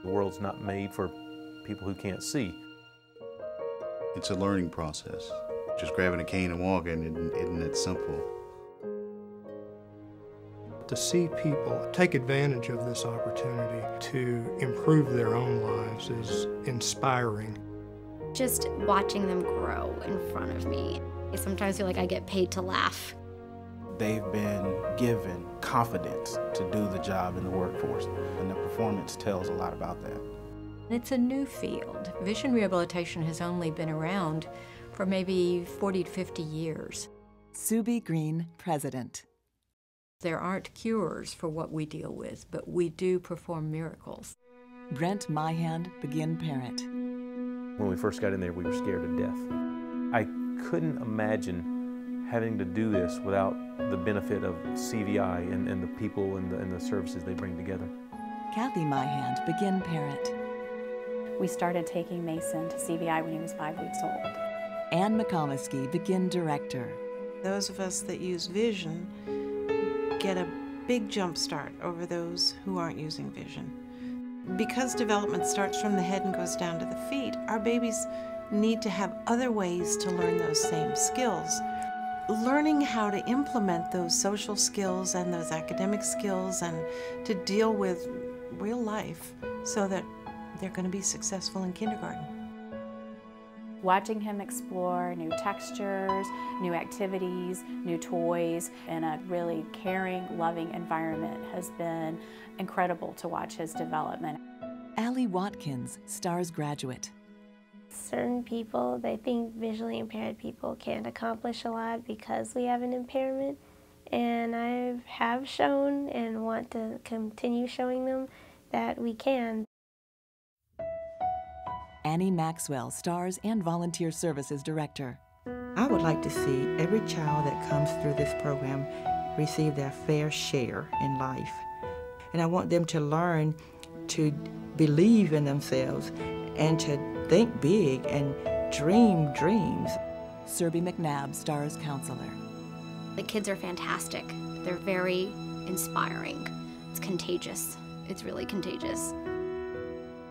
The world's not made for people who can't see. It's a learning process. Just grabbing a cane and walking isn't that simple. To see people take advantage of this opportunity to improve their own lives is inspiring. Just watching them grow in front of me. I sometimes feel like I get paid to laugh. They've been given confidence to do the job in the workforce, and the performance tells a lot about that. It's a new field. Vision rehabilitation has only been around for maybe 40 to 50 years. Subi Green, President. There aren't cures for what we deal with, but we do perform miracles. Brent Myhand, Begin Parent. When we first got in there, we were scared to death. I couldn't imagine having to do this without the benefit of CVI and the people and the services they bring together. Kathy Myhand, Begin Parent. We started taking Mason to CVI when he was 5 weeks old. Ann McComiskey, Begin Director. Those of us that use vision get a big jump start over those who aren't using vision. Because development starts from the head and goes down to the feet, our babies need to have other ways to learn those same skills. Learning how to implement those social skills and those academic skills and to deal with real life so that they're going to be successful in kindergarten. Watching him explore new textures, new activities, new toys, in a really caring, loving environment has been incredible to watch his development. Allie Watkins, STARS graduate. Certain people, they think visually impaired people can't accomplish a lot because we have an impairment, and I have shown and want to continue showing them that we can. Annie Maxwell, STARS and Volunteer Services Director. I would like to see every child that comes through this program receive their fair share in life. And I want them to learn to believe in themselves and to think big and dream dreams. Serby McNabb, STARS Counselor. The kids are fantastic. They're very inspiring. It's contagious. It's really contagious.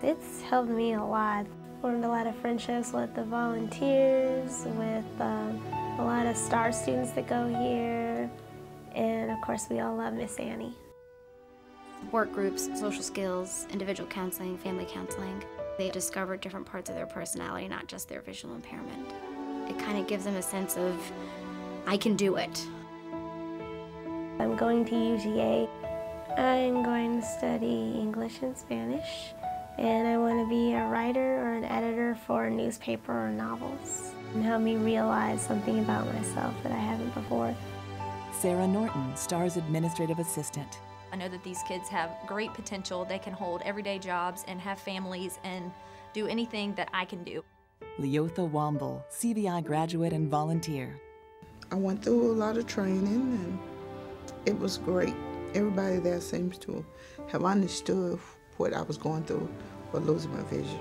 It's helped me a lot. Formed a lot of friendships with the volunteers, with a lot of STAR students that go here, and of course we all love Miss Annie. Work groups, social skills, individual counseling, family counseling. They discover different parts of their personality, not just their visual impairment. It kind of gives them a sense of, I can do it. I'm going to UGA. I'm going to study English and Spanish, and I want to be a writer or an editor for a newspaper or novels, and help me realize something about myself that I haven't before. Sarah Norton, STARS Administrative Assistant. I know that these kids have great potential. They can hold everyday jobs and have families and do anything that I can do. Leotha Womble, CVI graduate and volunteer. I went through a lot of training and it was great. Everybody there seems to have understood what I was going through for losing my vision.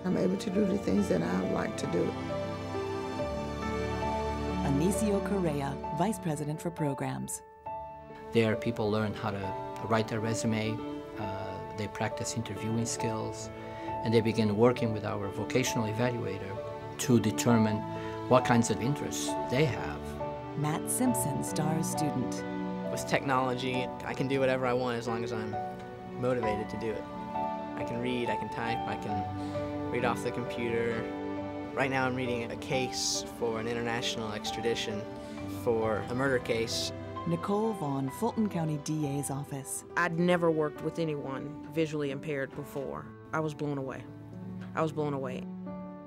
I'm able to do the things that I like to do. Anicio Correa, Vice President for Programs. There, people learn how to write their resume, they practice interviewing skills, and they begin working with our vocational evaluator to determine what kinds of interests they have. Matt Simpson, STARS student. With technology, I can do whatever I want as long as I'm motivated to do it. I can read, I can type, I can read off the computer. Right now I'm reading a case for an international extradition for a murder case. Nicole Vaughn, Fulton County DA's office. I'd never worked with anyone visually impaired before. I was blown away. I was blown away.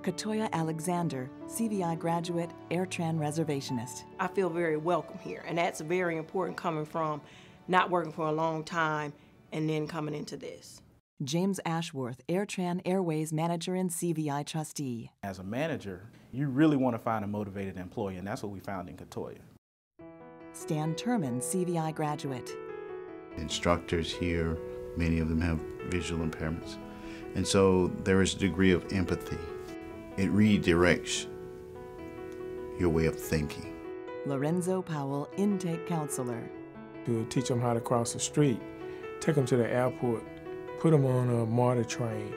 Katoya Alexander, CVI graduate, AirTran reservationist. I feel very welcome here, and that's very important coming from not working for a long time and then coming into this. James Ashworth, AirTran Airways manager and CVI trustee. As a manager, you really want to find a motivated employee, and that's what we found in Katoya. Stan Turman, CVI graduate. Instructors here, many of them have visual impairments. And so there is a degree of empathy. It redirects your way of thinking. Lorenzo Powell, intake counselor. To teach them how to cross the street, take them to the airport, put them on a MARTA train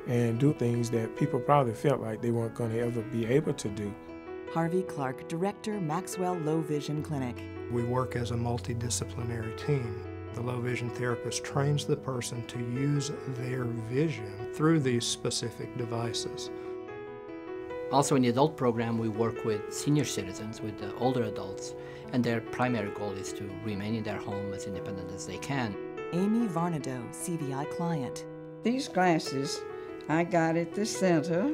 and do things that people probably felt like they weren't going to ever be able to do. Harvey Clark, Director, Maxwell Low Vision Clinic. We work as a multidisciplinary team. The low vision therapist trains the person to use their vision through these specific devices. Also in the adult program, we work with senior citizens, with the older adults, and their primary goal is to remain in their home as independent as they can. Amy Varnado, CVI client. These glasses I got at the center.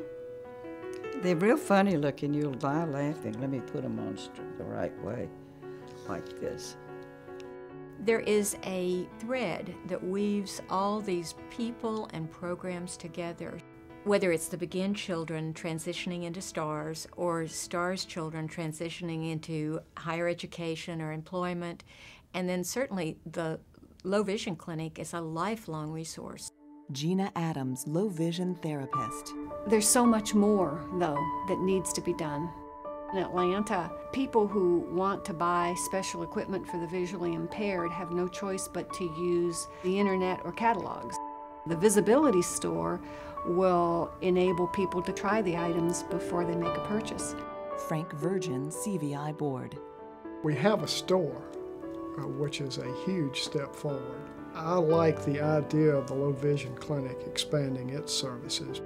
They're real funny looking. You'll die laughing. Let me put them on the right way, like this. There is a thread that weaves all these people and programs together. Whether it's the Begin children transitioning into STARS or STARS children transitioning into higher education or employment, and then certainly the Low Vision Clinic is a lifelong resource. Gina Adams, low vision therapist. There's so much more, though, that needs to be done. In Atlanta, people who want to buy special equipment for the visually impaired have no choice but to use the internet or catalogs. The visibility store will enable people to try the items before they make a purchase. Frank Virgin, CVI board. We have a store, which is a huge step forward. I like the idea of the Low Vision Clinic expanding its services.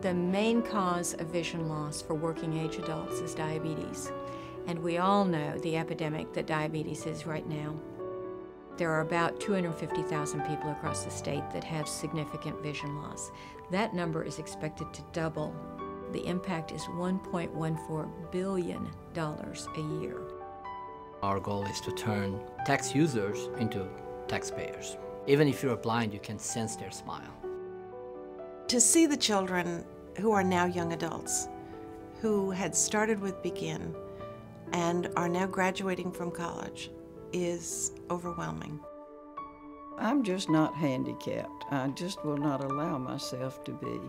The main cause of vision loss for working age adults is diabetes. And we all know the epidemic that diabetes is right now. There are about 250,000 people across the state that have significant vision loss. That number is expected to double. The impact is $1.14 billion a year. Our goal is to turn tax users into taxpayers. Even if you're blind, you can sense their smile. To see the children who are now young adults, who had started with Begin and are now graduating from college, is overwhelming. I'm just not handicapped. I just will not allow myself to be.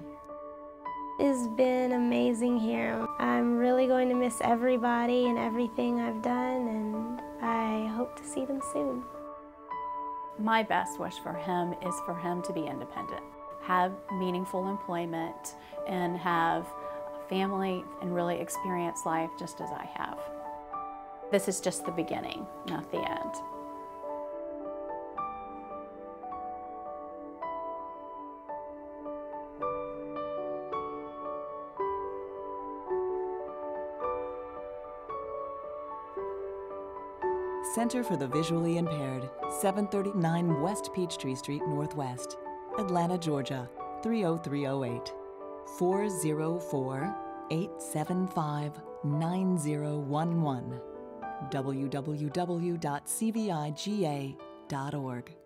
It's been amazing here. I'm really going to miss everybody and everything I've done, and I hope to see them soon. My best wish for him is for him to be independent, have meaningful employment, and have a family and really experience life just as I have. This is just the beginning, not the end. Center for the Visually Impaired, 739 West Peachtree Street Northwest, Atlanta, Georgia, 30308. 404-875-9011. www.cviga.org.